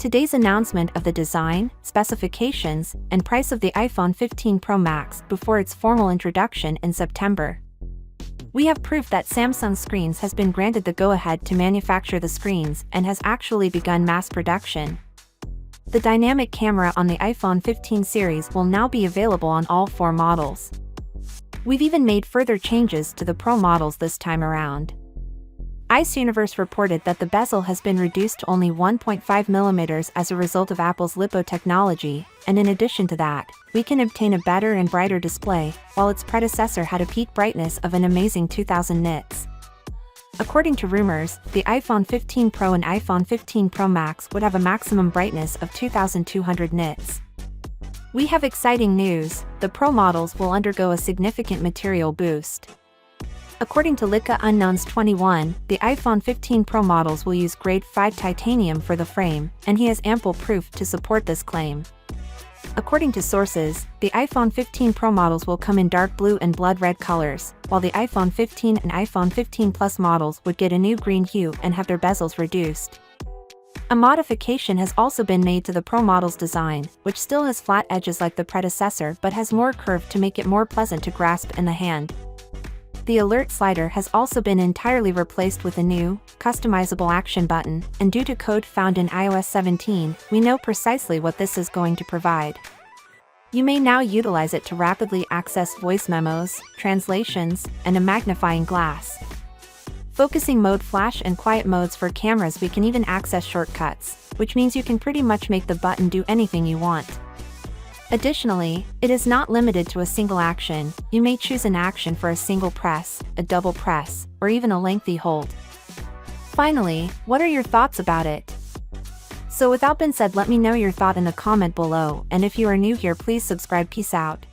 today's announcement of the design, specifications, and price of the iPhone 15 Pro Max before its formal introduction in September. We have proof that Samsung Screens has been granted the go-ahead to manufacture the screens and has actually begun mass production. The dynamic camera on the iPhone 15 series will now be available on all 4 models. We've even made further changes to the Pro models this time around. Ice Universe reported that the bezel has been reduced to only 1.5 mm as a result of Apple's LiPo technology, and in addition to that, we can obtain a better and brighter display, while its predecessor had a peak brightness of an amazing 2000 nits. According to rumors, the iPhone 15 Pro and iPhone 15 Pro Max would have a maximum brightness of 2200 nits. We have exciting news: the Pro models will undergo a significant material boost. According to Leica Unknowns 21, the iPhone 15 Pro models will use grade 5 titanium for the frame, and he has ample proof to support this claim. According to sources, the iPhone 15 Pro models will come in dark blue and blood red colors, while the iPhone 15 and iPhone 15 Plus models would get a new green hue and have their bezels reduced. A modification has also been made to the Pro model's design, which still has flat edges like the predecessor but has more curve to make it more pleasant to grasp in the hand. The alert slider has also been entirely replaced with a new, customizable action button, and due to code found in iOS 17, we know precisely what this is going to provide. You may now utilize it to rapidly access voice memos, translations, and a magnifying glass. Focusing mode, flash, and quiet modes for cameras. We can even access shortcuts, which means you can pretty much make the button do anything you want. Additionally, it is not limited to a single action. You may choose an action for a single press, a double press, or even a lengthy hold. Finally, what are your thoughts about it? So without being said, let me know your thought in the comment below, and if you are new here, please subscribe. Peace out.